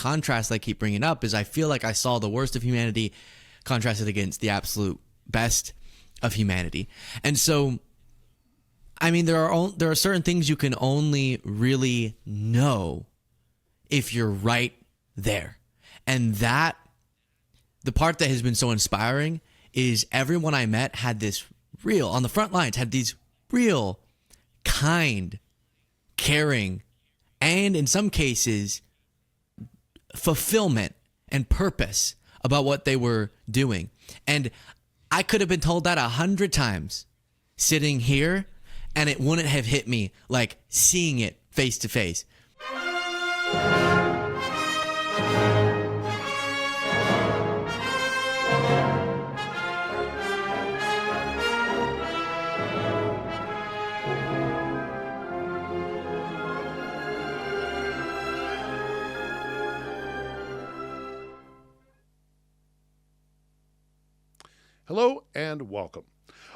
contrast I keep bringing up is I feel like I saw the worst of humanity contrasted against the absolute best of humanity. And so, I mean, there are certain things you can only really know if you're right there. And that, the part that has been so inspiring is everyone I met had this real, on the front lines, had these real, kind, caring, and in some cases, fulfillment and purpose about what they were doing. And I could have been told that 100 times sitting here, and it wouldn't have hit me like seeing it face to face. Hello and welcome.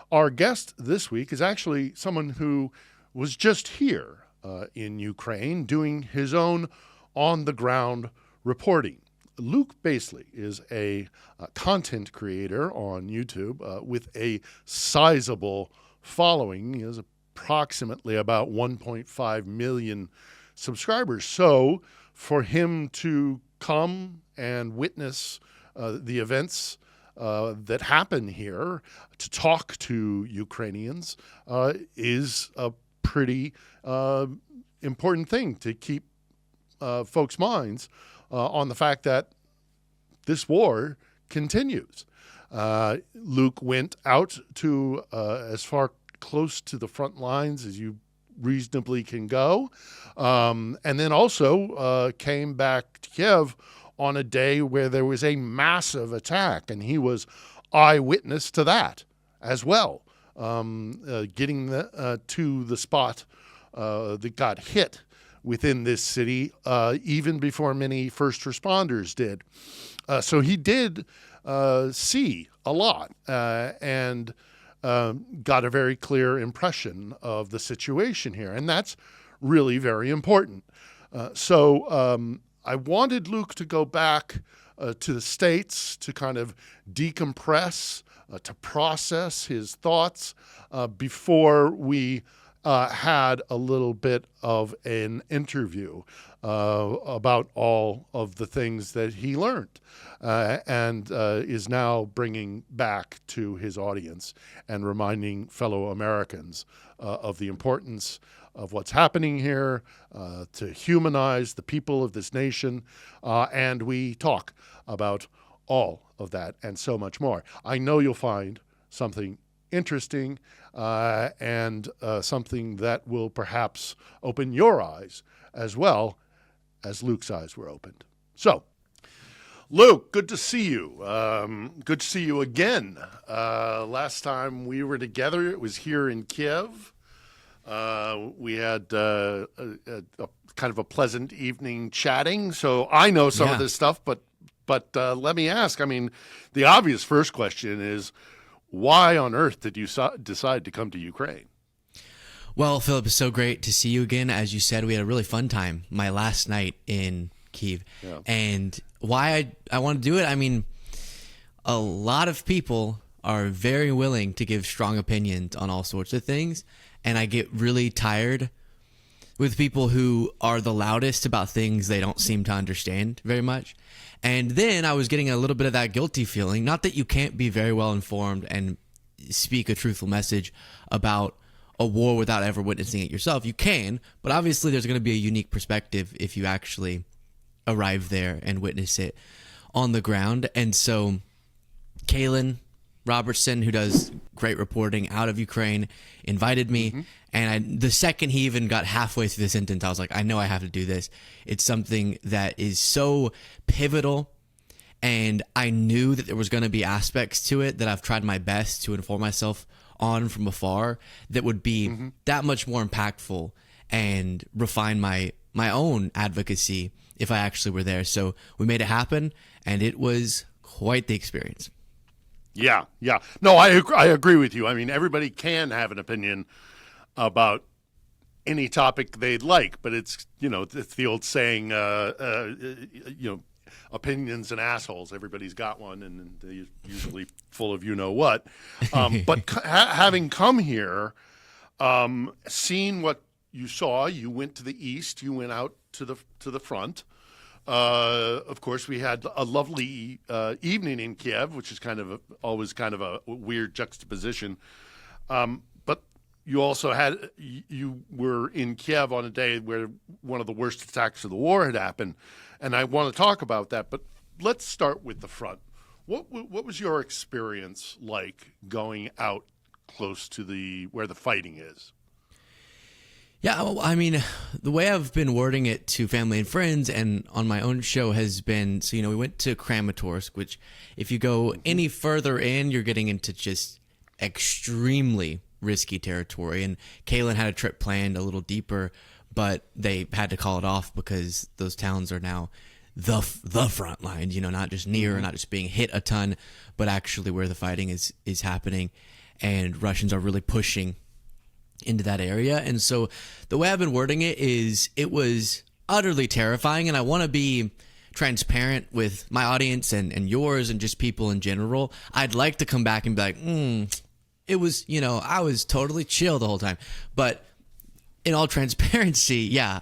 Our guest this week is actually someone who was just here in Ukraine doing his own on-the-ground reporting. Luke Beasley is a content creator on YouTube with a sizable following. He has approximately about 1.5 million subscribers. So for him to come and witness the events that happen here, to talk to Ukrainians, is a pretty important thing to keep folks' minds on the fact that this war continues. Luke went out to as far close to the front lines as you reasonably can go, and then also came back to Kiev on a day where there was a massive attack, and he was eyewitness to that as well, getting to the spot that got hit within this city even before many first responders did. So he did see a lot and got a very clear impression of the situation here, and that's really very important. So I wanted Luke to go back to the States to kind of decompress, to process his thoughts before we had a little bit of an interview about all of the things that he learned and is now bringing back to his audience and reminding fellow Americans of the importance of what's happening here, to humanize the people of this nation, and we talk about all of that and so much more. I know you'll find something interesting and something that will perhaps open your eyes as well as Luke's eyes were opened. So, Luke, good to see you. Good to see you again. Last time we were together, it was here in Kiev. We had a kind of a pleasant evening chatting. So I know some of this stuff, but let me ask. I mean, the obvious first question is, why on earth did you decide to come to Ukraine? Well, Philip, it's so great to see you again. As you said, we had a really fun time my last night in Kyiv. Yeah. And why I want to do it, I mean, a lot of people are very willing to give strong opinions on all sorts of things. And I get really tired with people who are the loudest about things they don't seem to understand very much. And then I was getting a little bit of that guilty feeling. Not that you can't be very well informed and speak a truthful message about a war without ever witnessing it yourself. You can, but obviously there's going to be a unique perspective if you actually arrive there and witness it on the ground. And so Kalen Robertson, who does great reporting out of Ukraine, invited me. And the second he even got halfway through the sentence, I was like, I know I have to do this. It's something that is so pivotal. And I knew that there was going to be aspects to it that I've tried my best to inform myself on from afar that would be that much more impactful and refine my own advocacy if I actually were there. So we made it happen, and it was quite the experience. Yeah. No, I agree with you. I mean, everybody can have an opinion about any topic they'd like. But it's it's the old saying, opinions and assholes. Everybody's got one, and they're usually full of what. But having come here, seen what you saw, you went to the east, you went out to the front. Of course, we had a lovely evening in Kiev, which is always kind of a weird juxtaposition. But you also you were in Kiev on a day where one of the worst attacks of the war had happened, and I want to talk about that. But let's start with the front. What was your experience like going out close to where the fighting is? Yeah, well, I mean, the way I've been wording it to family and friends and on my own show has been, so, we went to Kramatorsk, which if you go any further in, you're getting into just extremely risky territory. And Kaylin had a trip planned a little deeper, but they had to call it off because those towns are now the front lines, not just near, not just being hit a ton, but actually where the fighting is happening. And Russians are really pushing into that area. And so the way I've been wording it is it was utterly terrifying, and I want to be transparent with my audience and yours and just people in general. I'd like to come back and be like, it was, I was totally chill the whole time. But in all transparency, yeah,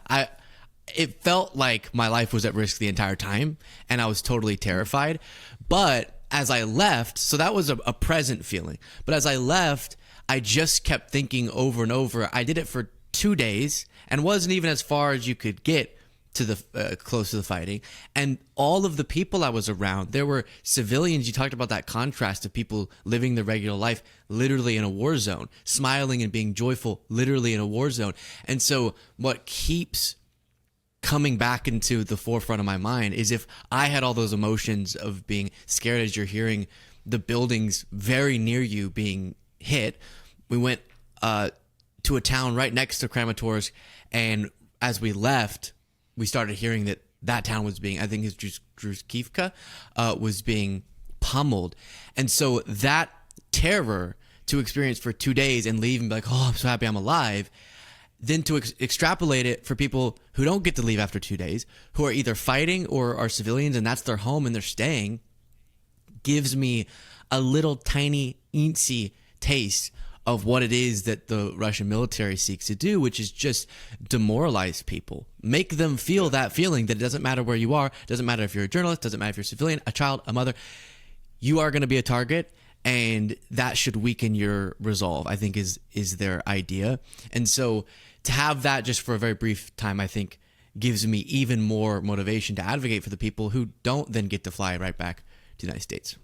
it felt like my life was at risk the entire time, and I was totally terrified. But as I left, so that was a present feeling. But as I left, I just kept thinking over and over. I did it for 2 days and wasn't even as far as you could get to the close to the fighting. And all of the people I was around, there were civilians. You talked about that contrast of people living their regular life literally in a war zone, smiling and being joyful literally in a war zone. And so what keeps coming back into the forefront of my mind is if I had all those emotions of being scared as you're hearing the buildings very near you being hit. We went to a town right next to Kramatorsk, and as we left, we started hearing that town was being, I think it's Druzhkivka, was being pummeled. And so that terror to experience for 2 days and leave and be like, oh, I'm so happy I'm alive, then to extrapolate it for people who don't get to leave after 2 days, who are either fighting or are civilians and that's their home and they're staying, gives me a little tiny, eensy taste of what it is that the Russian military seeks to do, which is just demoralize people, make them feel that feeling that it doesn't matter where you are, doesn't matter if you're a journalist, doesn't matter if you're a civilian, a child, a mother, you are going to be a target, and that should weaken your resolve, I think is their idea. And so to have that just for a very brief time, I think gives me even more motivation to advocate for the people who don't then get to fly right back to the United States.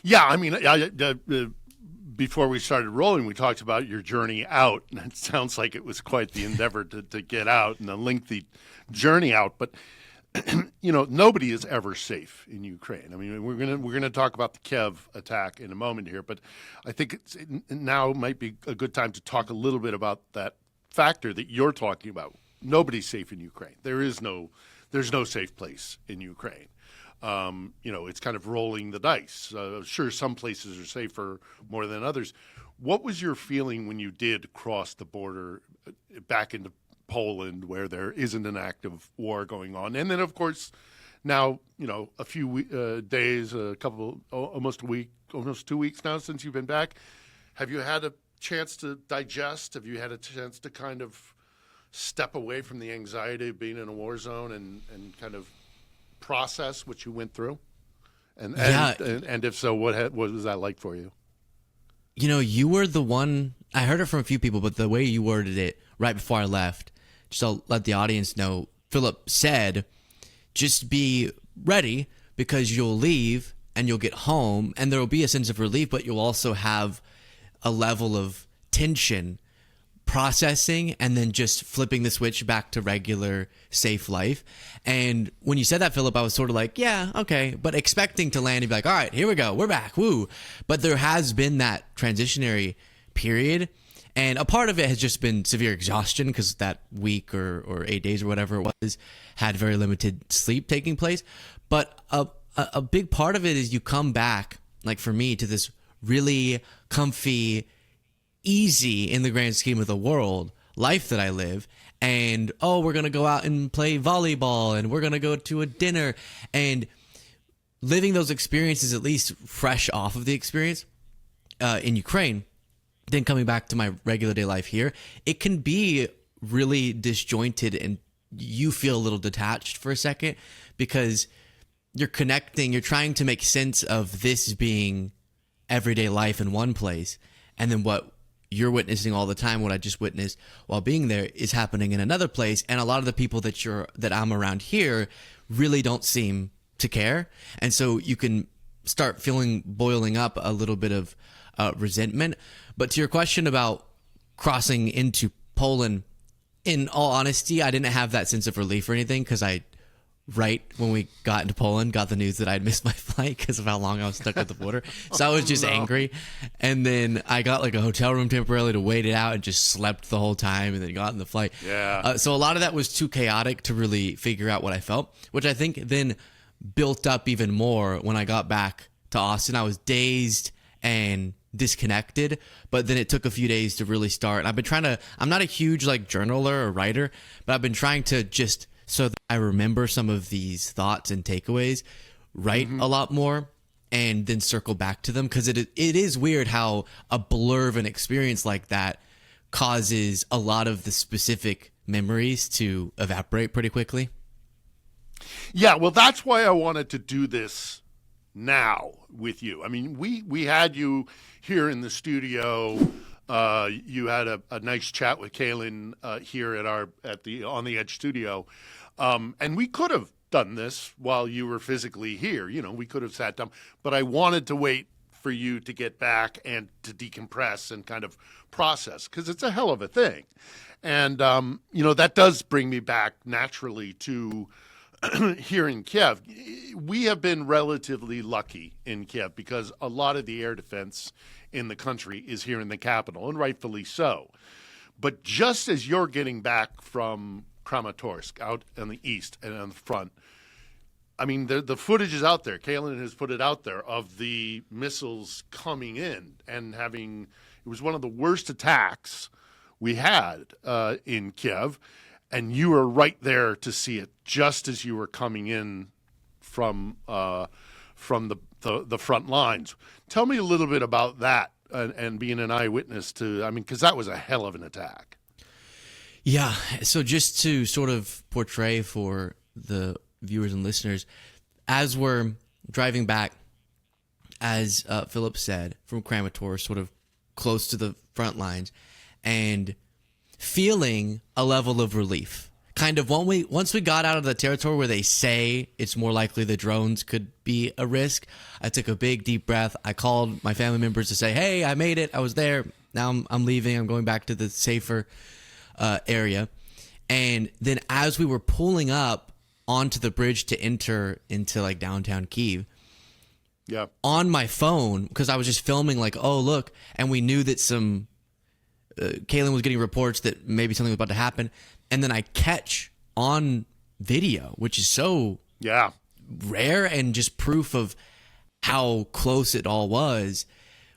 Yeah, I mean, before we started rolling, we talked about your journey out, and it sounds like it was quite the endeavor to get out and a lengthy journey out. But nobody is ever safe in Ukraine. I mean, we're gonna talk about the Kiev attack in a moment here, but I think now might be a good time to talk a little bit about that factor that you're talking about. Nobody's safe in Ukraine. There's no safe place in Ukraine. It's kind of rolling the dice. Sure, some places are safer more than others. What was your feeling when you did cross the border back into Poland, where there isn't an active war going on? And then, of course, now, a few days, almost a week, almost 2 weeks now since you've been back. Have you had a chance to digest? Have you had a chance to kind of step away from the anxiety of being in a war zone and kind of process what you went through? And if so, what was that like for you? You were the one, I heard it from a few people, but the way you worded it right before I left, just to let the audience know, Philip said, just be ready because you'll leave and you'll get home and there will be a sense of relief, but you'll also have a level of tension processing and then just flipping the switch back to regular safe life. And when you said that, Philip, I was sort of like, yeah, okay, but expecting to land and be like, all right, here we go, we're back, woo. But there has been that transitionary period, and a part of it has just been severe exhaustion because that week or 8 days or whatever it was had very limited sleep taking place. But a big part of it is you come back, like for me, to this really comfy, easy in the grand scheme of the world life that I live. And, oh, we're going to go out and play volleyball, and we're going to go to a dinner, and living those experiences at least fresh off of the experience in Ukraine, then coming back to my regular day life here, it can be really disjointed, and you feel a little detached for a second because you're connecting, you're trying to make sense of this being everyday life in one place, and then what you're witnessing all the time, what I just witnessed while being there, is happening in another place. And a lot of the people that I'm around here really don't seem to care. And so you can start boiling up a little bit of resentment. But to your question about crossing into Poland, in all honesty, I didn't have that sense of relief or anything, because right when we got into Poland, got the news that I'd missed my flight because of how long I was stuck at the border. So I was just angry. And then I got like a hotel room temporarily to wait it out and just slept the whole time, and then got in the flight. Yeah. So a lot of that was too chaotic to really figure out what I felt, which I think then built up even more when I got back to Austin. I was dazed and disconnected, but then it took a few days to really start. And I've been I'm not a huge like journaler or writer, but I've been trying to just, so that I remember some of these thoughts and takeaways, write a lot more and then circle back to them. Because it is weird how a blur of an experience like that causes a lot of the specific memories to evaporate pretty quickly. Yeah, well, that's why I wanted to do this now with you. I mean, we had you here in the studio. You had a nice chat with Kaylin here at the On the Edge studio. And we could have done this while you were physically here. You know, we could have sat down, but I wanted to wait for you to get back and to decompress and kind of process, because it's a hell of a thing. And, that does bring me back naturally to here in Kiev. We have been relatively lucky in Kiev because a lot of the air defense in the country is here in the capital, and rightfully so. But just as you're getting back from Kramatorsk out on the east and on the front, I mean, the footage is out there. Kaylin has put it out there of the missiles coming in and it was one of the worst attacks we had in Kiev. And you were right there to see it just as you were coming in from the front lines. Tell me a little bit about that and being an eyewitness to, because that was a hell of an attack. Yeah. So just to sort of portray for the viewers and listeners, as we're driving back, as Philip said, from Kramatorsk, sort of close to the front lines, and feeling a level of relief. Kind of once we got out of the territory where they say it's more likely the drones could be a risk, I took a big deep breath. I called my family members to say, hey, I made it. I was there. Now I'm leaving. I'm going back to the safer area. And then as we were pulling up onto the bridge to enter into like downtown Kyiv, yeah, on my phone, because I was just filming like, oh, look, and we knew that Kaylin was getting reports that maybe something was about to happen. And then I catch on video, which is so rare and just proof of how close it all was.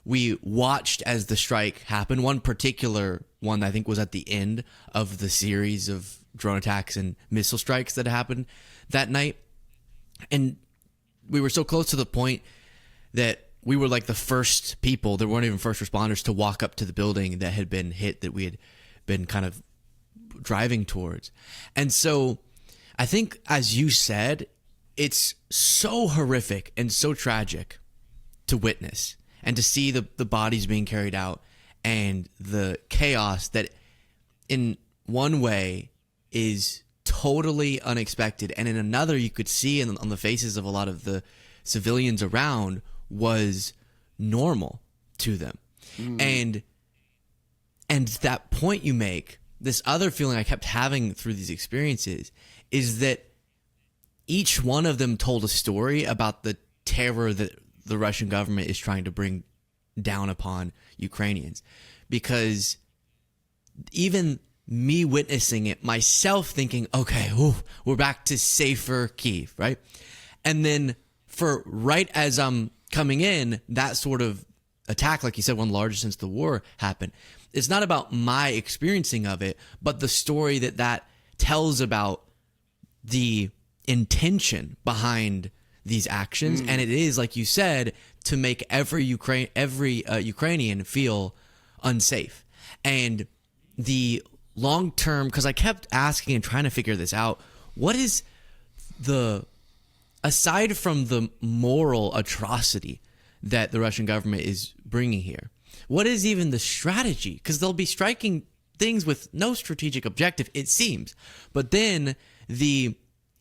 We watched as the strike happened. One particular one, I think, was at the end of the series of drone attacks and missile strikes that happened that night. And we were so close to the point that we were like the first people, there weren't even first responders, to walk up to the building that had been hit, that we had been kind of driving towards. And so I think, as you said, it's so horrific and so tragic to witness and to see the bodies being carried out and the chaos that in one way is totally unexpected, and in another you could see on the faces of a lot of the civilians around was normal to them. And that point you make, this other feeling I kept having through these experiences, is that each one of them told a story about the terror that the Russian government is trying to bring down upon Ukrainians. Because even me witnessing it myself, thinking, okay, we're back to safer Kyiv, right? And then right as I'm coming in, that sort of attack, like you said, one of the largest since the war, happened. it's not about my experiencing of it, but the story that tells about the intention behind these actions. And it is, like you said, to make every Ukrainian feel unsafe. And the long term, because I kept asking and trying to figure this out, what is aside from the moral atrocity that the Russian government is bringing here, what is even the strategy? Because they'll be striking things with no strategic objective, it seems. But then the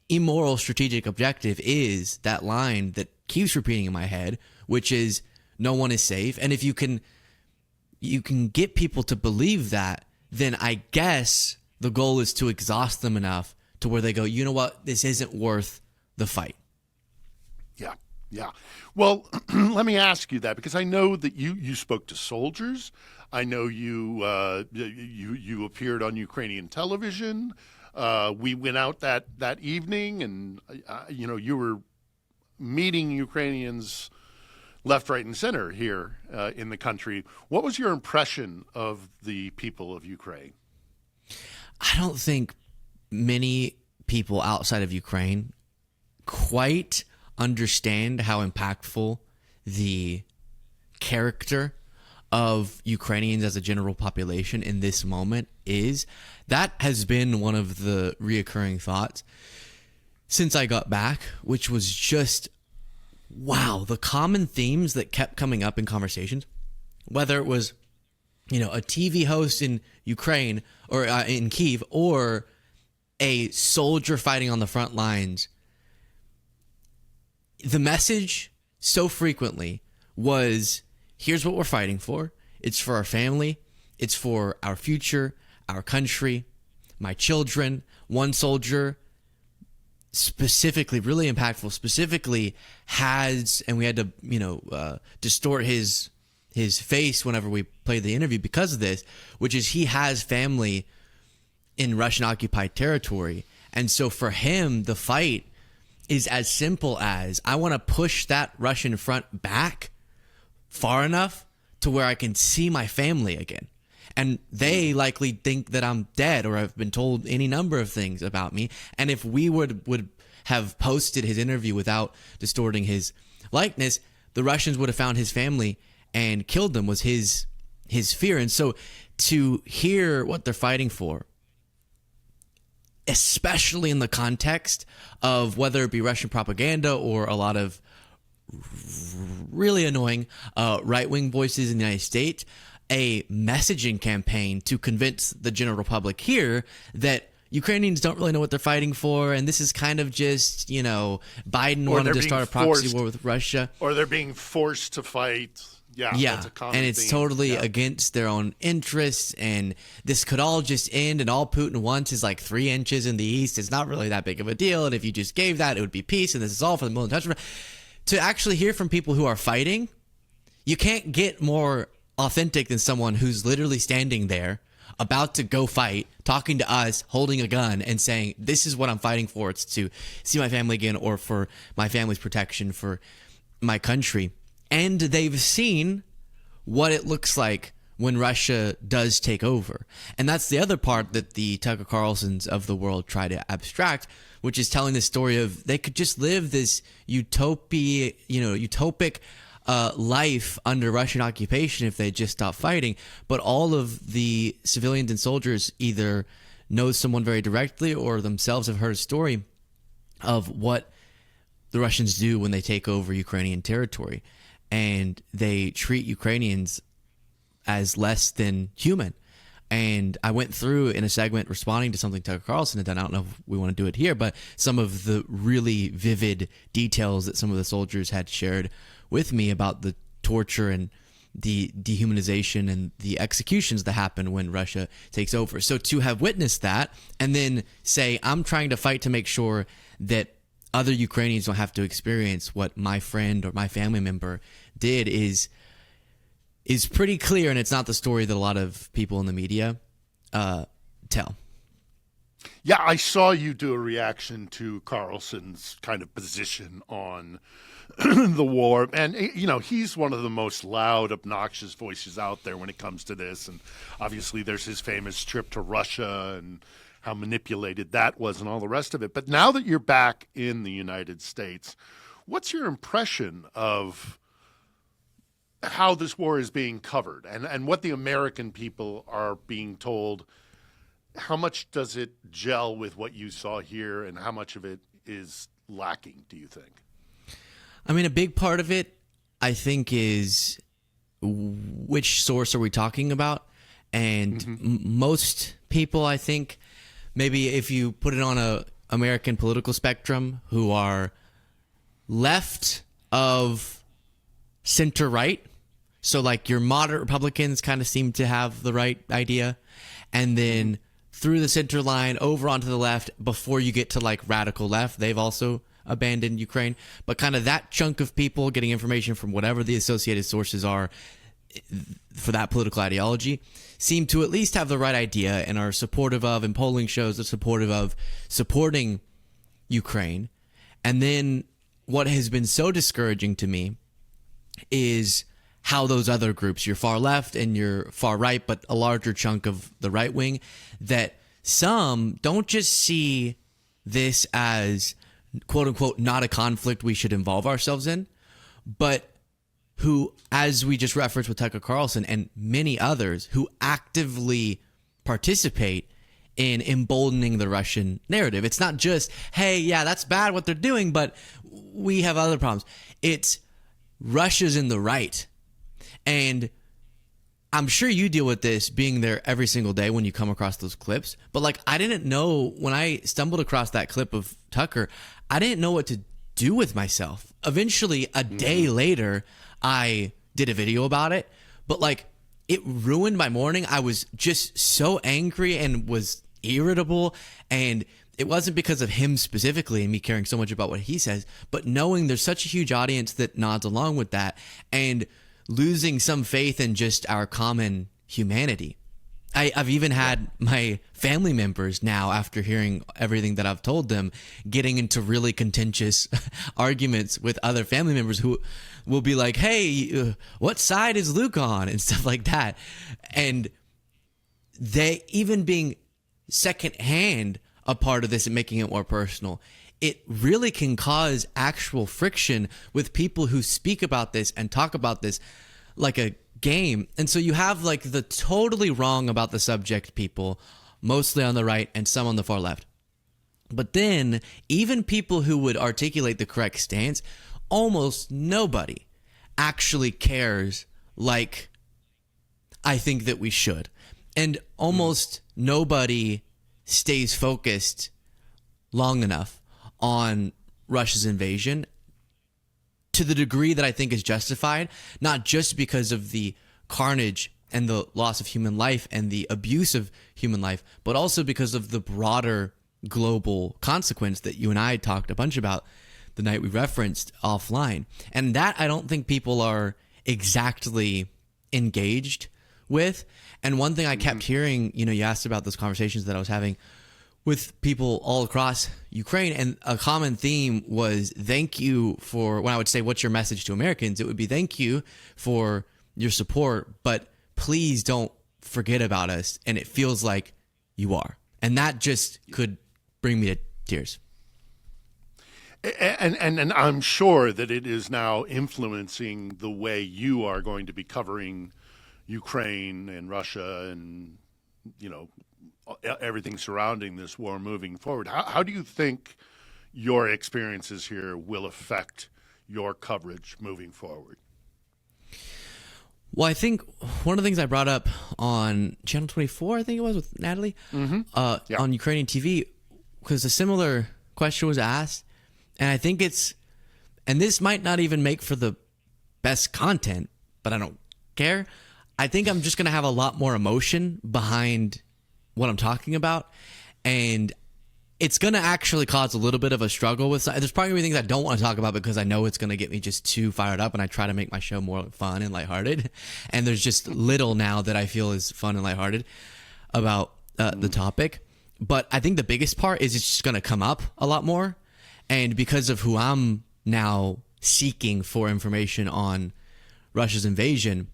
immoral strategic objective is that line that keeps repeating in my head, which is no one is safe. And if you can get people to believe that, then I guess the goal is to exhaust them enough to where they go, you know what, this isn't worth the fight. Yeah. Well, let me ask you that, because I know that you spoke to soldiers. I know you appeared on Ukrainian television. We went out that evening, and you were meeting Ukrainians left, right, and center here in the country. What was your impression of the people of Ukraine? I don't think many people outside of Ukraine quite understand how impactful the character of Ukrainians as a general population in this moment is. That has been one of the reoccurring thoughts since I got back, which was just, wow, the common themes that kept coming up in conversations, whether it was, a TV host in Ukraine or in Kyiv, or a soldier fighting on the front lines. The message so frequently was, here's what we're fighting for. It's for our family. It's for our future, our country, my children. One soldier specifically, really impactful, specifically has, and we had to, distort his face whenever we played the interview because of this, which is he has family in Russian occupied territory. And so for him, the fight is as simple as, I want to push that Russian front back far enough to where I can see my family again. And they likely think that I'm dead, or I've been told any number of things about me. And if we would have posted his interview without distorting his likeness, the Russians would have found his family and killed them, was his fear. And so to hear what they're fighting for, especially in the context of whether it be Russian propaganda or a lot of really annoying right-wing voices in the United States, a messaging campaign to convince the general public here that Ukrainians don't really know what they're fighting for, and this is kind of just, Biden wanted to start a proxy war with Russia. Or they're being forced to fight. Yeah, that's a common and it's theme. totally against their own interests, and this could all just end, and all Putin wants is like 3 inches in the east. It's not really that big of a deal, and if you just gave that, it would be peace, and this is all for the military. To actually hear from people who are fighting, you can't get more authentic than someone who's literally standing there, about to go fight, talking to us, holding a gun, and saying, this is what I'm fighting for. It's to see my family again, or for my family's protection, for my country. And they've seen what it looks like when Russia does take over. And that's the other part that the Tucker Carlsons of the world try to abstract, which is telling the story of they could just live this utopic life under Russian occupation if they just stop fighting. But all of the civilians and soldiers either know someone very directly or themselves have heard a story of what the Russians do when they take over Ukrainian territory. And they treat Ukrainians as less than human. And I went through in a segment responding to something Tucker Carlson had done. I don't know if we want to do it here, but some of the really vivid details that some of the soldiers had shared with me about the torture and the dehumanization and the executions that happen when Russia takes over. So to have witnessed that and then say, I'm trying to fight to make sure that other Ukrainians don't have to experience what my friend or my family member did is pretty clear, and it's not the story that a lot of people in the media tell. Yeah, I saw you do a reaction to Carlson's kind of position on the war. And, he's one of the most loud, obnoxious voices out there when it comes to this. And obviously, there's his famous trip to Russia and how manipulated that was and all the rest of it. But now that you're back in the United States, what's your impression of how this war is being covered and what the American people are being told? How much does it gel with what you saw here, and how much of it is lacking, do you think? I mean, a big part of it, I think, is which source are we talking about? And most people, I think, maybe if you put it on a American political spectrum, who are left of center-right, so like your moderate Republicans kind of seem to have the right idea, and then through the center line over onto the left before you get to like radical left, they've also abandoned Ukraine. But kind of that chunk of people getting information from whatever the associated sources are for that political ideology seem to at least have the right idea and are supportive of, and polling shows are supportive of supporting Ukraine. And then what has been so discouraging to me is how those other groups, your far left and your far right, but a larger chunk of the right wing, that some don't just see this as quote unquote not a conflict we should involve ourselves in, but who, as we just referenced with Tucker Carlson and many others, who actively participate in emboldening the Russian narrative. It's not just, hey, yeah, that's bad what they're doing, but we have other problems. It's Russia's in the right. And I'm sure you deal with this being there every single day when you come across those clips. But like, I didn't know when I stumbled across that clip of Tucker, I didn't know what to do with myself. Eventually, a day later, I did a video about it. But like, it ruined my morning. I was just so angry and was irritable. And it wasn't because of him specifically and me caring so much about what he says, but knowing there's such a huge audience that nods along with that, and losing some faith in just our common humanity. I've even had my family members now, after hearing everything that I've told them, getting into really contentious arguments with other family members who will be like, hey, what side is Luke on? And stuff like that. And they, even being secondhand a part of this and making it more personal, it really can cause actual friction with people who speak about this and talk about this like a game. And so you have like the totally wrong about the subject people, mostly on the right and some on the far left. But then even people who would articulate the correct stance, almost nobody actually cares like I think that we should. And almost nobody stays focused long enough on Russia's invasion to the degree that I think is justified, not just because of the carnage and the loss of human life and the abuse of human life, but also because of the broader global consequence that you and I talked a bunch about the night we referenced offline. And that I don't think people are exactly engaged with. And one thing I kept hearing, you asked about those conversations that I was having with people all across Ukraine, and a common theme was thank you for, when I would say, what's your message to Americans? It would be thank you for your support, but please don't forget about us. And it feels like you are. And that just could bring me to tears. And I'm sure that it is now influencing the way you are going to be covering Ukraine and Russia and, everything surrounding this war moving forward. How do you think your experiences here will affect your coverage moving forward? Well, I think one of the things I brought up on Channel 24, I think it was, with Natalie, on Ukrainian TV, because a similar question was asked, and I think and this might not even make for the best content, but I don't care. I think I'm just going to have a lot more emotion behind what I'm talking about, and it's going to actually cause a little bit of a struggle with. There's probably going to be things I don't want to talk about because I know it's going to get me just too fired up, and I try to make my show more fun and lighthearted, and there's just little now that I feel is fun and lighthearted about the topic. But I think the biggest part is it's just going to come up a lot more. And because of who I'm now seeking for information on Russia's invasion,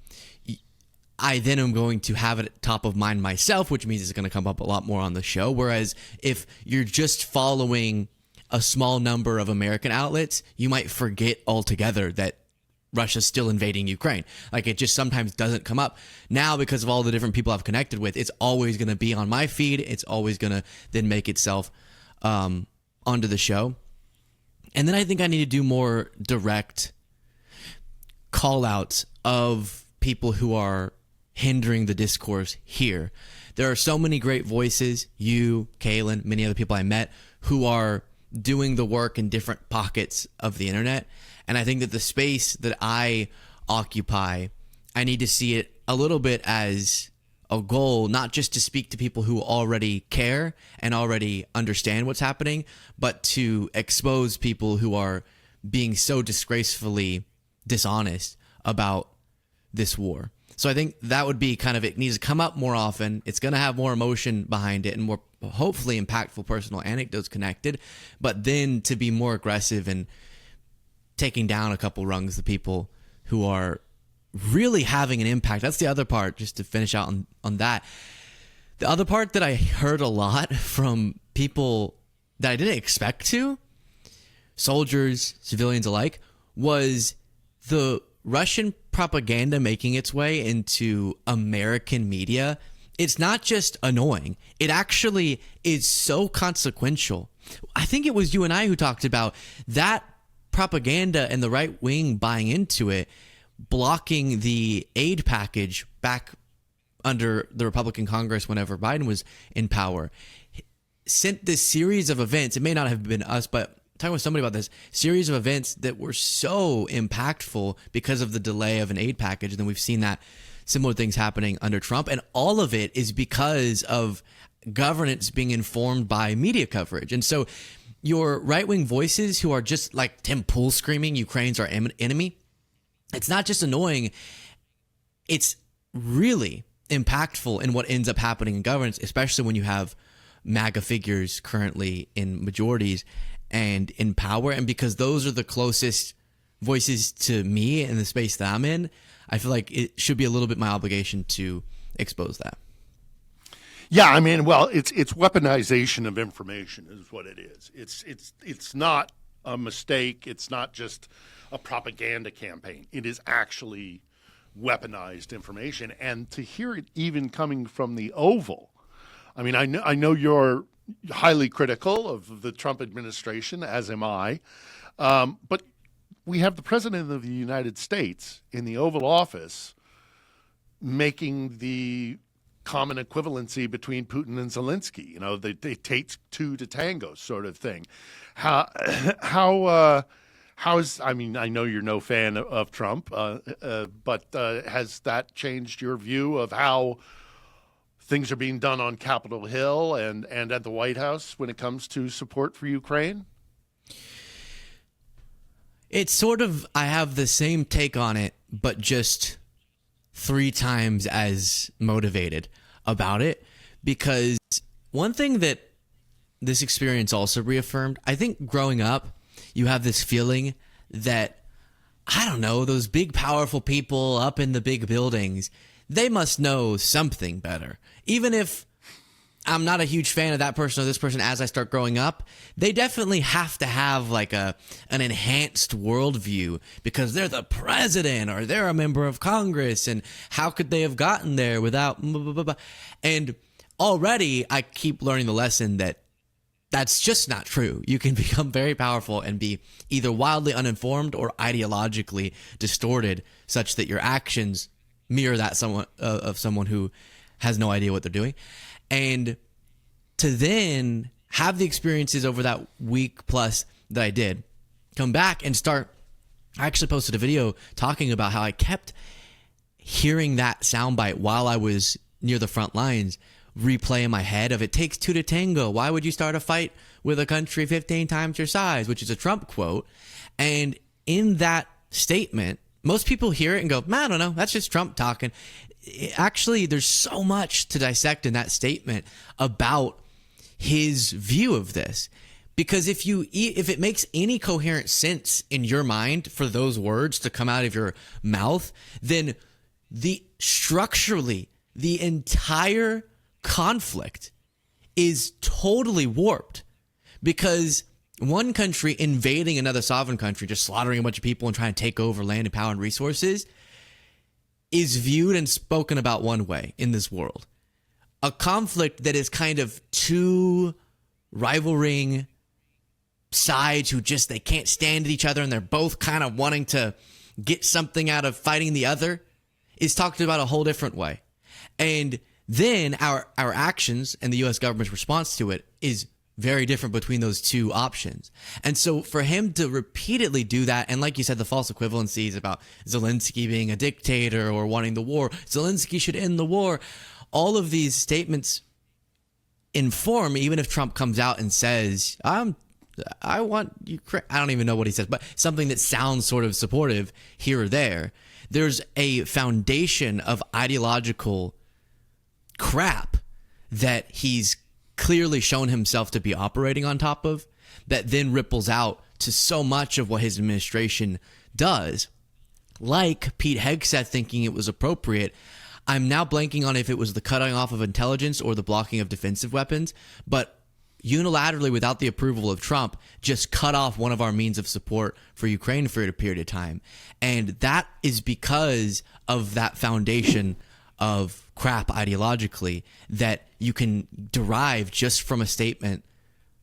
I then am going to have it top of mind myself, which means it's going to come up a lot more on the show. Whereas if you're just following a small number of American outlets, you might forget altogether that Russia's still invading Ukraine. Like, it just sometimes doesn't come up. Now, because of all the different people I've connected with, it's always going to be on my feed. It's always going to then make itself onto the show. And then I think I need to do more direct call outs of people who are hindering the discourse here. There are so many great voices, you, Kaylin, many other people I met, who are doing the work in different pockets of the internet. And I think that the space that I occupy, I need to see it a little bit as a goal, not just to speak to people who already care and already understand what's happening, but to expose people who are being so disgracefully dishonest about this war. So I think that would be kind of, it needs to come up more often. It's going to have more emotion behind it and more hopefully impactful personal anecdotes connected, but then to be more aggressive and taking down a couple rungs the people who are really having an impact. That's the other part, just to finish out on that. The other part that I heard a lot from people that I didn't expect to, soldiers, civilians alike, was the Russian propaganda making its way into American media. It's not just annoying. It actually is so consequential. I think it was you and I who talked about that propaganda and the right wing buying into it, blocking the aid package back under the Republican Congress whenever Biden was in power, sent this series of events. It may not have been us, but talking with somebody about this series of events that were so impactful because of the delay of an aid package. And then we've seen that similar things happening under Trump. And all of it is because of governance being informed by media coverage. And so your right-wing voices who are just like Tim Pool screaming, Ukraine's our enemy, it's not just annoying, it's really impactful in what ends up happening in governance, especially when you have MAGA figures currently in majorities and in power. And because those are the closest voices to me in the space that I'm in, I feel like it should be a little bit my obligation to expose that. Yeah, I mean, well, it's weaponization of information is what it is. It's not a mistake. It's not just a propaganda campaign. It is actually weaponized information. And to hear it even coming from the Oval, I mean, I know you're highly critical of the Trump administration, as am I, but we have the President of the United States in the Oval Office making the common equivalency between Putin and Zelensky. You know, they take two to tango sort of thing. How is, I mean, I know you're no fan of Trump, but has that changed your view of how things are being done on Capitol Hill and at the White House when it comes to support for Ukraine? It's sort of, I have the same take on it, but just 3 times as motivated about it, because one thing that this experience also reaffirmed, I think growing up, you have this feeling that, I don't know, those big powerful people up in the big buildings, they must know something better. Even if I'm not a huge fan of that person or this person as I start growing up, they definitely have to have like an enhanced worldview because they're the president or they're a member of Congress, and how could they have gotten there without blah, blah, blah, blah. And already I keep learning the lesson that that's just not true. You can become very powerful and be either wildly uninformed or ideologically distorted such that your actions mirror that of someone who has no idea what they're doing. And to then have the experiences over that week plus that I did, come back and start, I actually posted a video talking about how I kept hearing that soundbite while I was near the front lines replay in my head of "it takes 2 to tango. Why would you start a fight with a country 15 times your size?" which is a Trump quote. And in that statement, most people hear it and go, "Man, I don't know, that's just Trump talking." Actually, there's so much to dissect in that statement about his view of this. Because if it makes any coherent sense in your mind for those words to come out of your mouth, then structurally the entire conflict is totally warped. Because one country invading another sovereign country, just slaughtering a bunch of people and trying to take over land and power and resources, is viewed and spoken about one way in this world. A conflict that is kind of two rivaling sides who they can't stand each other and they're both kind of wanting to get something out of fighting the other is talked about a whole different way. And then our actions and the U.S. government's response to it is very different between those two options. And so for him to repeatedly do that, and like you said, the false equivalencies about Zelensky being a dictator or wanting the war, Zelensky should end the war, all of these statements inform, even if Trump comes out and says, I want Ukraine. I don't even know what he says, but something that sounds sort of supportive here or there. There's a foundation of ideological crap that he's clearly shown himself to be operating on top of that then ripples out to so much of what his administration does. Like Pete Hegseth thinking it was appropriate. I'm now blanking on if it was the cutting off of intelligence or the blocking of defensive weapons, but unilaterally, without the approval of Trump, just cut off one of our means of support for Ukraine for a period of time. And that is because of that foundation of crap ideologically that you can derive just from a statement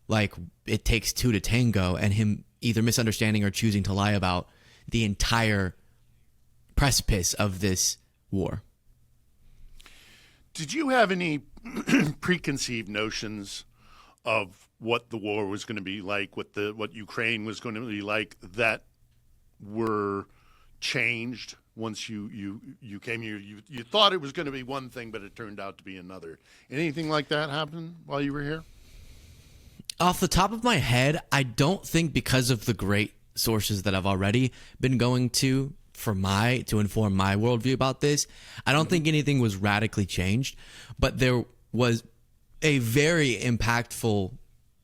like it takes two to tango, and him either misunderstanding or choosing to lie about the entire precipice of this war. Did you have any preconceived notions of what the war was going to be like, what Ukraine was going to be like, that were changed once you came here? You thought it was going to be one thing, but it turned out to be another. Anything like that happen while you were here? Off the top of my head, I don't think, because of the great sources that I've already been going to inform my worldview about this, I don't think anything was radically changed, but there was a very impactful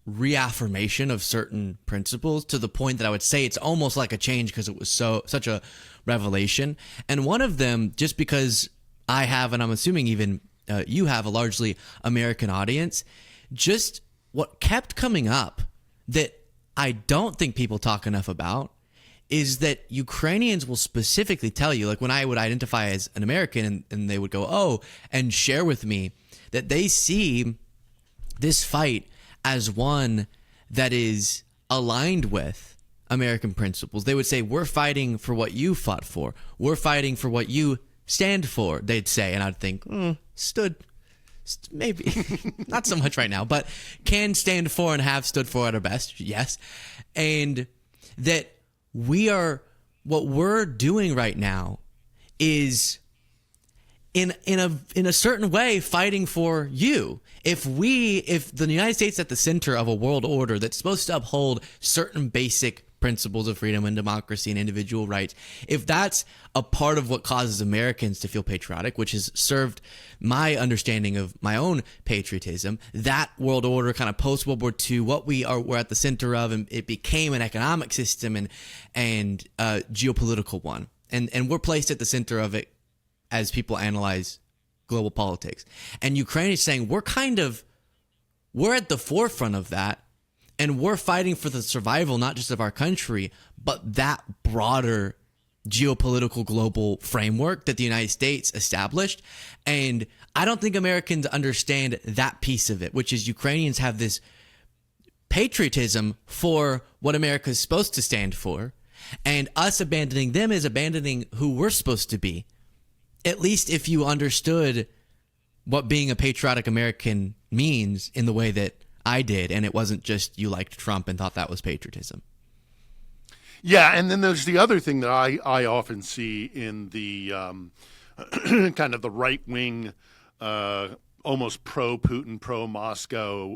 reaffirmation of certain principles to the point that I would say it's almost like a change because it was such a revelation. And one of them, just because I have, and I'm assuming even you have, a largely American audience, just what kept coming up that I don't think people talk enough about is that Ukrainians will specifically tell you, like when I would identify as an American and they would go, oh, and share with me that they see this fight as one that is aligned with American principles. They would say, we're fighting for what you fought for. We're fighting for what you stand for, they'd say. And I'd think, maybe not so much right now, but can stand for and have stood for at our best. Yes. And that what we're doing right now is in a certain way fighting for you. If the United States at the center of a world order that's supposed to uphold certain basic principles of freedom and democracy and individual rights, if that's a part of what causes Americans to feel patriotic, which has served my understanding of my own patriotism, that world order kind of post World War II, what we're at the center of, and it became an economic system and a geopolitical one, and we're placed at the center of it as people analyze global politics. And Ukraine is saying we're at the forefront of that. And we're fighting for the survival, not just of our country, but that broader geopolitical global framework that the United States established. And I don't think Americans understand that piece of it, which is Ukrainians have this patriotism for what America is supposed to stand for. And us abandoning them is abandoning who we're supposed to be. At least if you understood what being a patriotic American means in the way that I did, and it wasn't just you liked Trump and thought that was patriotism. Yeah, and then there's the other thing that I often see in the kind of the right-wing, almost pro-Putin, pro-Moscow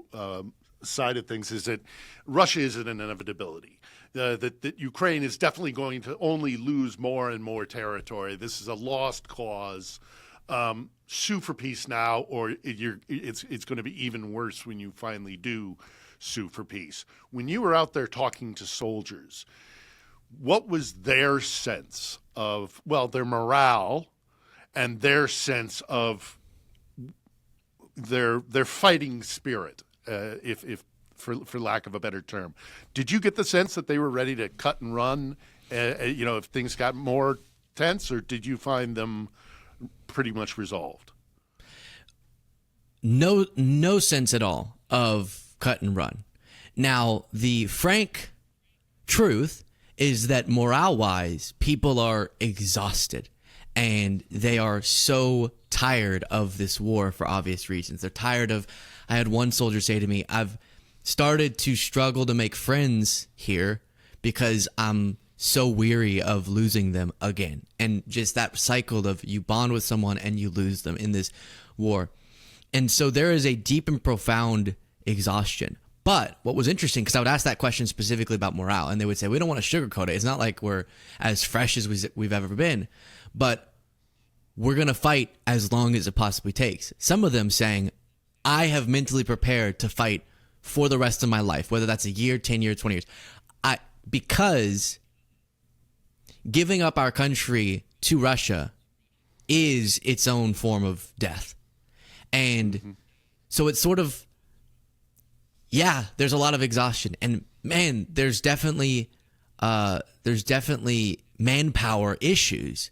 side of things is that Russia is an inevitability. That Ukraine is definitely going to only lose more and more territory. This is a lost cause. sue for peace now, or it's going to be even worse when you finally do sue for peace. When you were out there talking to soldiers, what was their sense of, well, their morale and their sense of their fighting spirit, if for lack of a better term? Did you get the sense that they were ready to cut and run, if things got more tense, or did you find them pretty much resolved? No sense at all of cut and run. Now, the frank truth is that morale-wise, people are exhausted, and they are so tired of this war for obvious reasons. They're tired of, I had one soldier say to me, I've started to struggle to make friends here because I'm so weary of losing them again. And just that cycle of you bond with someone and you lose them in this war. And so there is a deep and profound exhaustion. But what was interesting, because I would ask that question specifically about morale, and they would say, we don't want to sugarcoat it. It's not like we're as fresh as we've ever been, but we're going to fight as long as it possibly takes. Some of them saying, I have mentally prepared to fight for the rest of my life, whether that's a year, 10 years, 20 years. Because giving up our country to Russia is its own form of death. And so it's sort of, there's a lot of exhaustion. And man, there's definitely manpower issues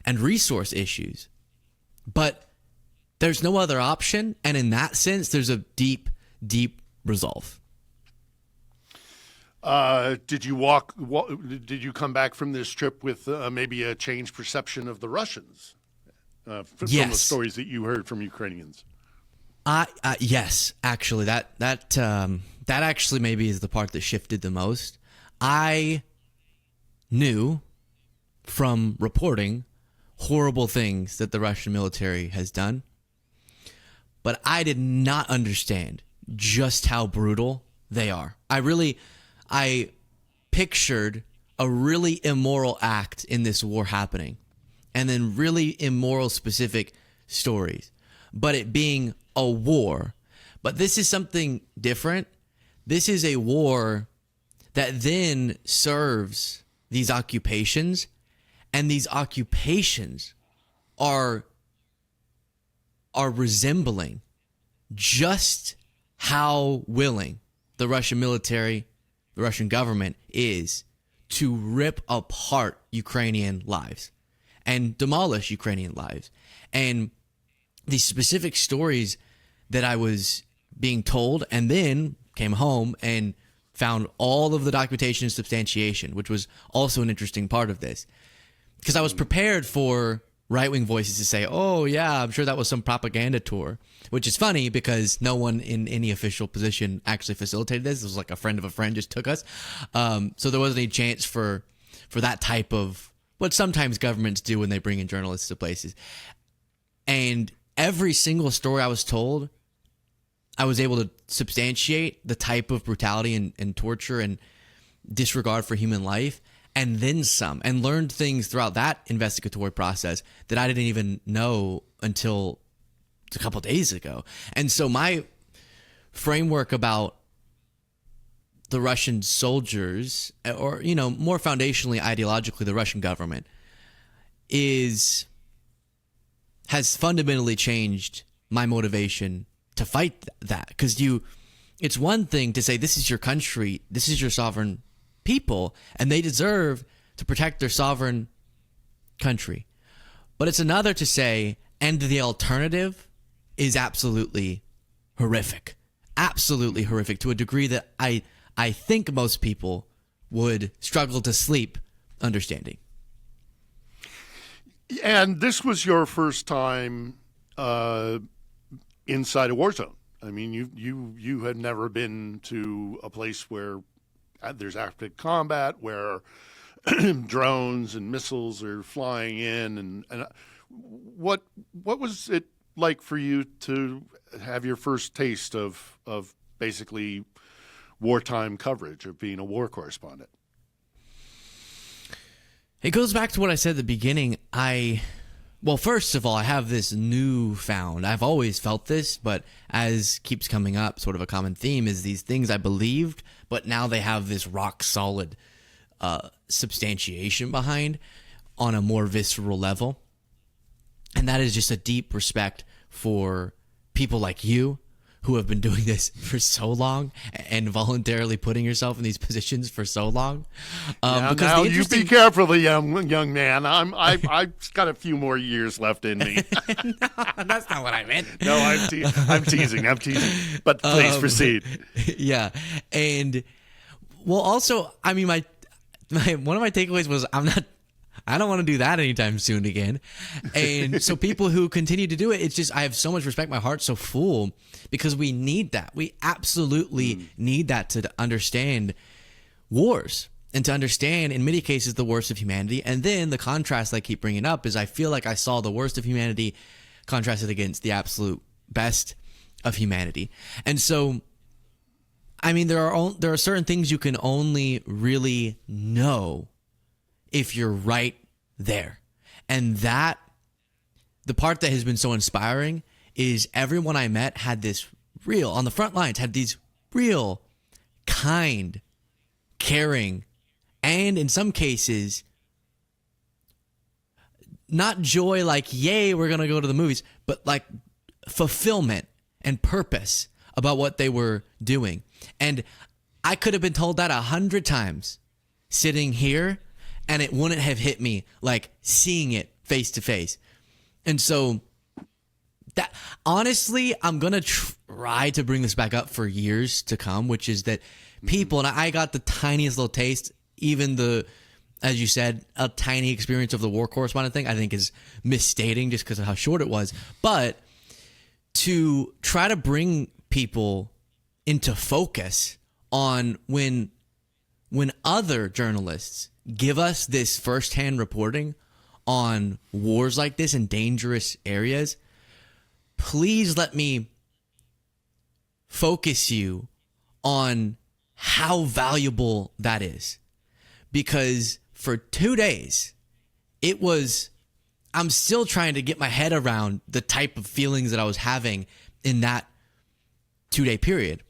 and resource issues. But there's no other option. And in that sense, there's a deep, deep resolve. Did you come back from this trip with maybe a changed perception of the Russians from the stories that you heard from Ukrainians? Yes, actually, that actually maybe is the part that shifted the most. I knew from reporting horrible things that the Russian military has done, but I did not understand just how brutal they are. I pictured a really immoral act in this war happening, and then really immoral specific stories, but it being a war. But this is something different. This is a war that then serves these occupations, and these occupations are resembling just how willing the Russian military, the Russian government is to rip apart Ukrainian lives and demolish Ukrainian lives. And the specific stories that I was being told, and then came home and found all of the documentation and substantiation, which was also an interesting part of this. Because I was prepared for right-wing voices to say, oh, yeah, I'm sure that was some propaganda tour, which is funny because no one in any official position actually facilitated this. It was like a friend of a friend just took us. So there wasn't any chance for that type of what sometimes governments do when they bring in journalists to places. And every single story I was told, I was able to substantiate the type of brutality and torture and disregard for human life, and then some, and learned things throughout that investigatory process that I didn't even know until a couple days ago. And so my framework about the Russian soldiers, or, more foundationally, ideologically, the Russian government, has fundamentally changed my motivation to fight that. Because it's one thing to say, this is your country, this is your sovereign people, and they deserve to protect their sovereign country. But it's another to say, and the alternative is absolutely horrific. Absolutely horrific, to a degree that I think most people would struggle to sleep understanding. And this was your first time inside a war zone. I mean, you had never been to a place where there's active combat, where drones and missiles are flying in, and what was it like for you to have your first taste of basically wartime coverage, of being a war correspondent? It goes back to what I said at the beginning. Well, first of all, I have this newfound, I've always felt this, but as keeps coming up, sort of a common theme is these things I believed, but now they have this rock solid substantiation behind on a more visceral level. And that is just a deep respect for people like you who have been doing this for so long and voluntarily putting yourself in these positions for so long. Because now you be careful, young man. I've got a few more years left in me. No, that's not what I meant. No, I'm teasing. But please proceed. Yeah, and well, also, I mean, my one of my takeaways was I don't want to do that anytime soon again. And so people who continue to do it, it's just, I have so much respect. My heart's so full because we need that. We absolutely need that to understand wars and to understand, in many cases, the worst of humanity. And then the contrast I keep bringing up is I feel like I saw the worst of humanity contrasted against the absolute best of humanity. And so, I mean, there are certain things you can only really know if you're right there. And that, the part that has been so inspiring is everyone I met had this real, on the front lines, had these real, kind, caring, and in some cases, not joy like, yay, we're going to go to the movies, but like fulfillment and purpose about what they were doing. And I could have been told that 100 times sitting here, and it wouldn't have hit me like seeing it face to face. And so that, honestly, I'm going to try to bring this back up for years to come, which is that people, and I got the tiniest little taste, even as you said, a tiny experience of the war correspondent thing, I think is misstating just because of how short it was. But to try to bring people into focus on when other journalists give us this firsthand reporting on wars like this in dangerous areas, please let me focus you on how valuable that is. Because for 2 days, I'm still trying to get my head around the type of feelings that I was having in that 2-day period.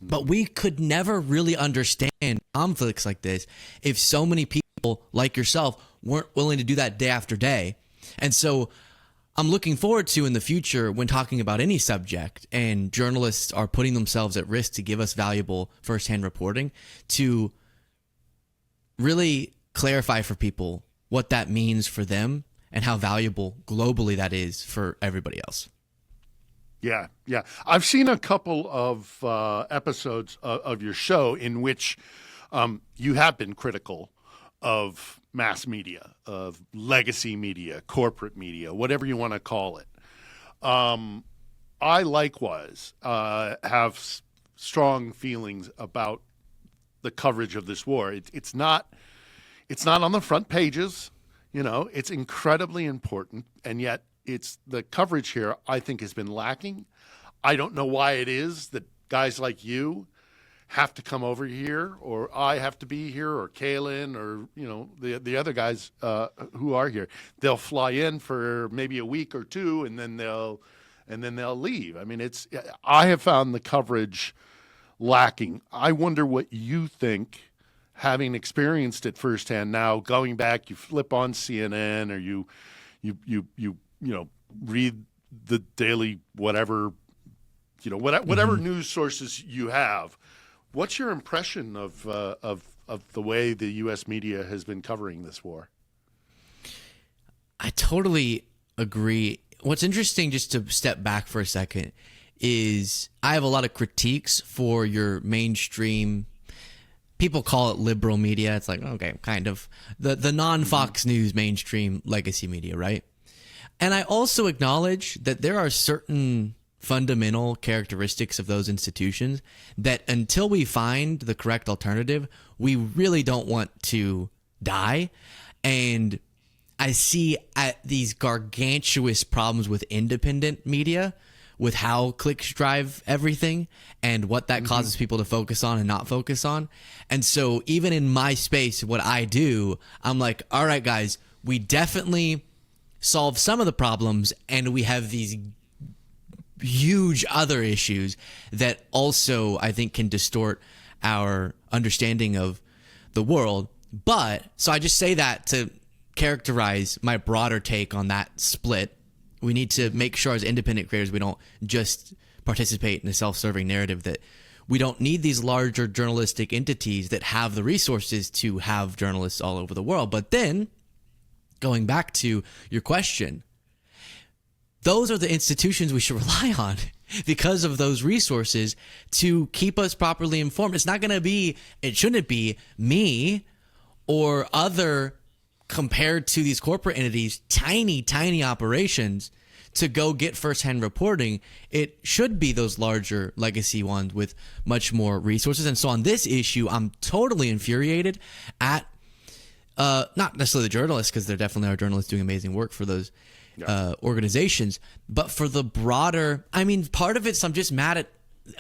But we could never really understand conflicts like this if so many people like yourself weren't willing to do that day after day. And so I'm looking forward to, in the future, when talking about any subject and journalists are putting themselves at risk to give us valuable firsthand reporting, to really clarify for people what that means for them and how valuable globally that is for everybody else. Yeah. I've seen a couple of episodes of your show in which you have been critical of mass media, of legacy media, corporate media, whatever you want to call it. I likewise have strong feelings about the coverage of this war. It's not on the front pages, it's incredibly important, and yet it's the coverage here, I think, has been lacking. I don't know why it is that guys like you have to come over here, or I have to be here, or Kaylin, or the other guys who are here. They'll fly in for maybe a week or two, and then they'll leave. I mean, I have found the coverage lacking. I wonder what you think, having experienced it firsthand. Now, going back, you flip on CNN, or you read the daily whatever news sources you have. What's your impression of the way the U.S. media has been covering this war? I totally agree. What's interesting, just to step back for a second, is I have a lot of critiques for your mainstream. People call it liberal media. It's like, okay, kind of the non-Fox News mainstream legacy media, right? And I also acknowledge that there are certain fundamental characteristics of those institutions that, until we find the correct alternative, we really don't want to die. And I see these gargantuous problems with independent media, with how clicks drive everything and what that causes people to focus on and not focus on. And so even in my space, what I do, I'm like, all right, guys, we definitely solve some of the problems, and we have these huge other issues that also, I think, can distort our understanding of the world. But, so I just say that to characterize my broader take on that split. We need to make sure as independent creators we don't just participate in a self-serving narrative, that we don't need these larger journalistic entities that have the resources to have journalists all over the world. But then, going back to your question, those are the institutions we should rely on because of those resources to keep us properly informed. It's not going to be, it shouldn't be me or other, compared to these corporate entities, tiny operations to go get firsthand reporting. It should be those larger legacy ones with much more resources. And so on this issue, I'm totally infuriated at not necessarily the journalists, because there definitely are journalists doing amazing work for those organizations, but for the broader, I mean, part of it's I'm just mad at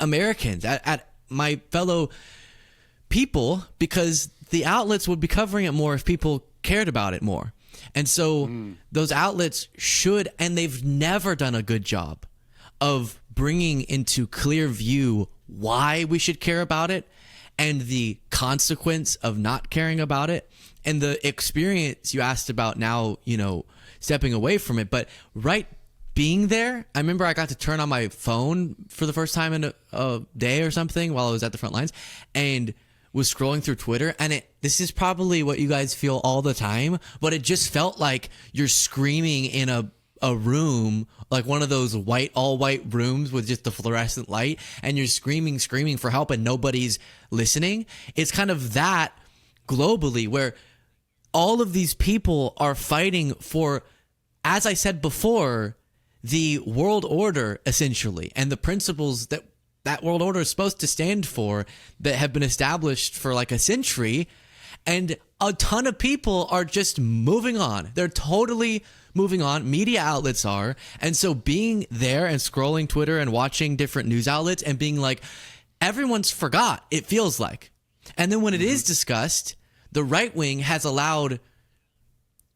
Americans, at my fellow people, because the outlets would be covering it more if people cared about it more. And so those outlets should, and they've never done a good job of bringing into clear view why we should care about it and the consequence of not caring about it and the experience you asked about now, you know, stepping away from it. But being there, I remember I got to turn on my phone for the first time in a day or something while I was at the front lines and was scrolling through Twitter, and this is probably what you guys feel all the time, but it just felt like you're screaming in a room, like one of those all white rooms with just the fluorescent light, and you're screaming for help and nobody's listening. It's kind of that globally, where all of these people are fighting for, as I said before, the world order essentially, and the principles that world order is supposed to stand for, that have been established for like a century. And a ton of people are just moving on. They're totally moving on. Media outlets are. And so being there and scrolling Twitter and watching different news outlets and being like, everyone's forgot, it feels like. And then when it is discussed, the right wing has allowed,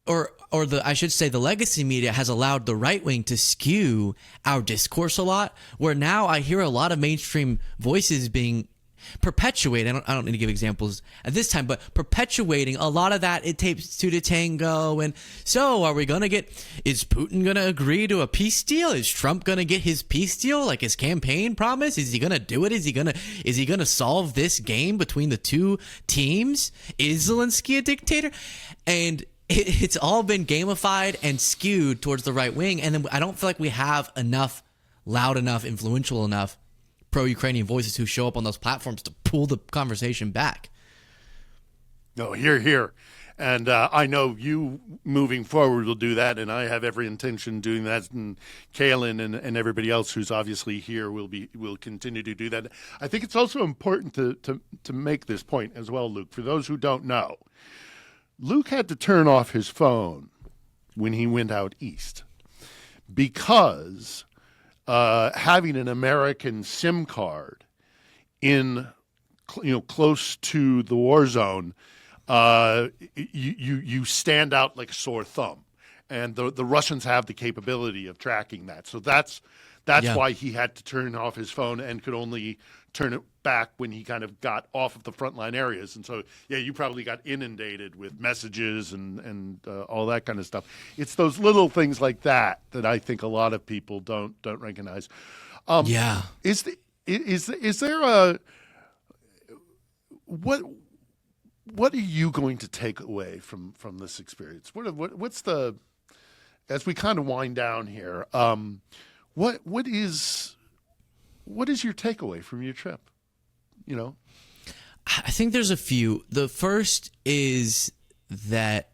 I should say the legacy media has allowed the right wing to skew our discourse a lot, where now I hear a lot of mainstream voices being perpetuated. I don't need to give examples at this time, but perpetuating a lot of that. It takes two to tango. And so is Putin going to agree to a peace deal? Is Trump going to get his peace deal, like his campaign promise? Is he going to do it? Is he going to solve this game between the two teams? Is Zelensky a dictator? And it's all been gamified and skewed towards the right wing. And then I don't feel like we have enough loud enough, influential enough pro-Ukrainian voices who show up on those platforms to pull the conversation back. No, here. And I know you moving forward will do that, and I have every intention of doing that. And Kaylin and everybody else who's obviously here will continue to do that. I think it's also important to make this point as well, Luke. For those who don't know, Luke had to turn off his phone when he went out east because having an American SIM card in, close to the war zone, you stand out like a sore thumb, and the Russians have the capability of tracking that. So that's why he had to turn off his phone and could only turn it back when he kind of got off of the frontline areas. And so, yeah, you probably got inundated with messages and all that kind of stuff. It's those little things like that I think a lot of people don't recognize. Is there a what are you going to take away from this experience? What's the, as we kind of wind down here, what is your takeaway from your trip? I think there's a few. The first is that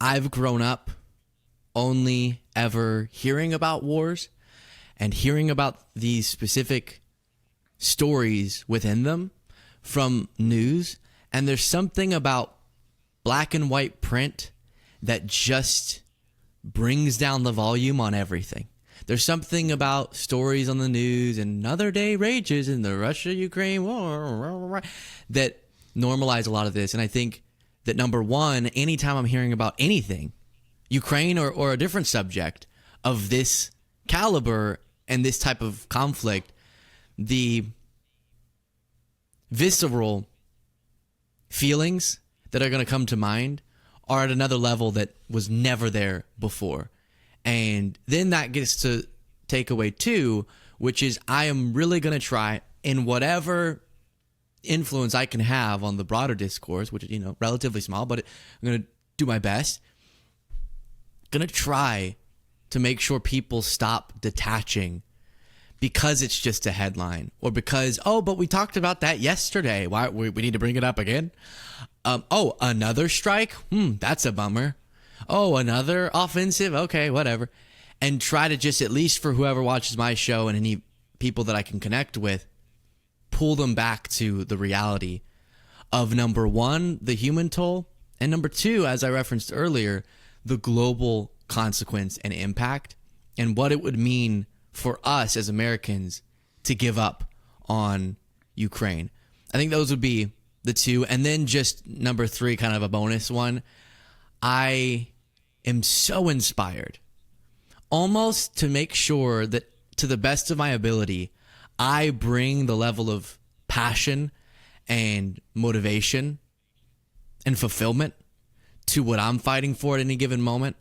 I've grown up only ever hearing about wars and hearing about these specific stories within them from news. And there's something about black and white print that just brings down the volume on everything. There's something about stories on the news and another day rages in the Russia-Ukraine war that normalize a lot of this. And I think that, number one, anytime I'm hearing about anything Ukraine or a different subject of this caliber and this type of conflict, the visceral feelings that are going to come to mind are at another level that was never there before. And then that gets to takeaway 2, which is I am really going to try in whatever influence I can have on the broader discourse, which is, relatively small, but I'm going to do my best. Going to try to make sure people stop detaching because it's just a headline, or because, but we talked about that yesterday. Why we need to bring it up again? Another strike? That's a bummer. Oh, another offensive? Okay, whatever. And try to just, at least for whoever watches my show and any people that I can connect with, pull them back to the reality of, number 1, the human toll, and number 2, as I referenced earlier, the global consequence and impact, and what it would mean for us as Americans to give up on Ukraine. I think those would be the 2. And then just number 3, kind of a bonus one. I am so inspired, almost to make sure that, to the best of my ability, I bring the level of passion and motivation and fulfillment to what I'm fighting for at any given moment,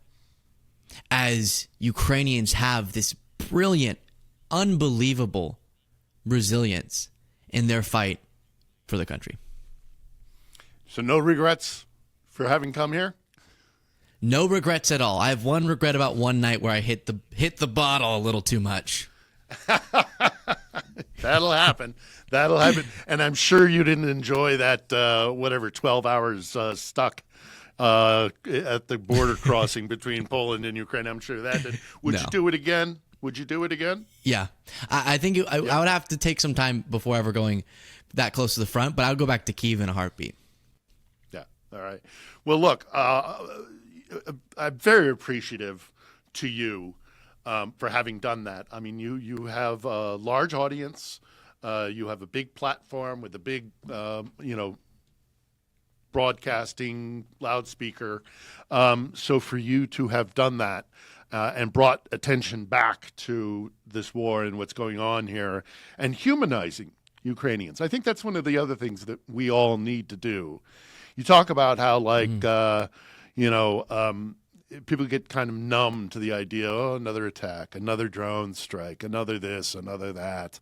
as Ukrainians have this brilliant, unbelievable resilience in their fight for the country. So no regrets for having come here? No regrets at all. I have one regret about one night where I hit the bottle a little too much. That'll happen. And I'm sure you didn't enjoy that, 12 hours stuck at the border crossing between Poland and Ukraine. I'm sure that did. Would you do it again? Would you do it again? Yeah. I think I would have to take some time before ever going that close to the front, but I would go back to Kyiv in a heartbeat. Yeah. All right. Well, look, I'm very appreciative to you for having done that. I mean, you have a large audience. You have a big platform with a big, broadcasting loudspeaker. So for you to have done that and brought attention back to this war and what's going on here and humanizing Ukrainians, I think that's one of the other things that we all need to do. You talk about how, people get kind of numb to the idea, another attack, another drone strike, another this, another that.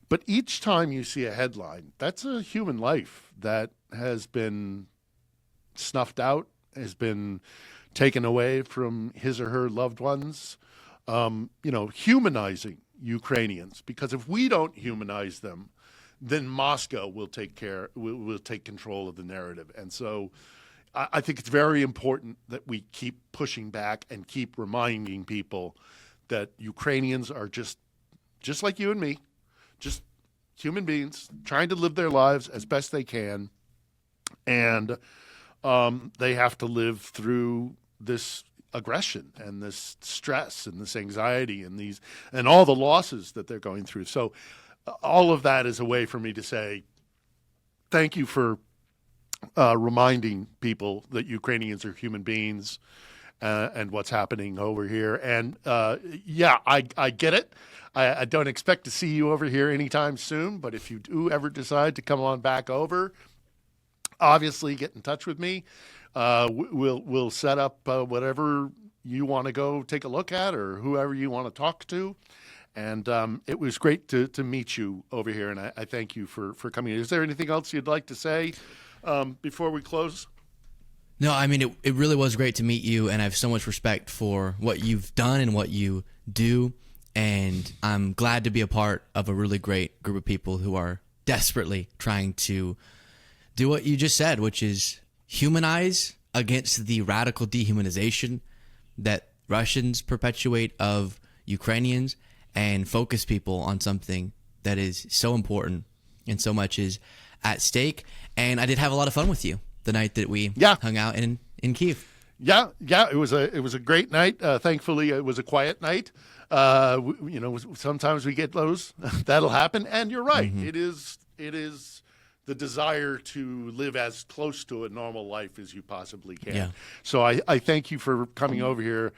But each time you see a headline, that's a human life that has been snuffed out, has been taken away from his or her loved ones. Humanizing Ukrainians, because if we don't humanize them, then Moscow will take control of the narrative. And so I think it's very important that we keep pushing back and keep reminding people that Ukrainians are just like you and me, just human beings trying to live their lives as best they can. And they have to live through this aggression and this stress and this anxiety and all the losses that they're going through. So all of that is a way for me to say thank you for reminding people that Ukrainians are human beings and what's happening over here. And I get it. I don't expect to see you over here anytime soon, but if you do ever decide to come on back over, obviously get in touch with me. We'll set up whatever you want to go take a look at, or whoever you want to talk to. And it was great to meet you over here, and I thank you for coming. Is there anything else you'd like to say before we close? No, I mean, it really was great to meet you, and I have so much respect for what you've done and what you do, and I'm glad to be a part of a really great group of people who are desperately trying to do what you just said, which is humanize against the radical dehumanization that Russians perpetuate of Ukrainians, and focus people on something that is so important and so much is at stake. And I did have a lot of fun with you the night that we hung out in Kyiv. Yeah, it was a great night. Thankfully, it was a quiet night. Sometimes we get those. That'll happen. And you're right. Mm-hmm. It is the desire to live as close to a normal life as you possibly can. Yeah. So I thank you for coming over here,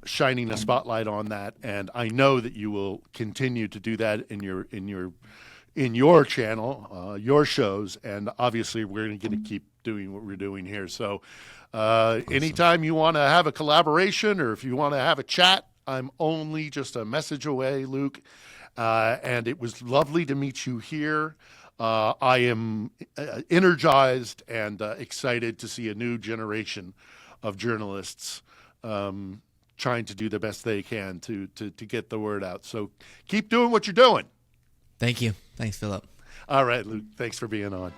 shining a spotlight on that, and I know that you will continue to do that in your channel, your shows, and obviously we're going to keep doing what we're doing here. So anytime you want to have a collaboration or if you want to have a chat, I'm only just a message away, Luke. And it was lovely to meet you here. I am energized and excited to see a new generation of journalists trying to do the best they can to get the word out. So keep doing what you're doing. Thank you. Thanks, Philip. All right, Luke. Thanks for being on.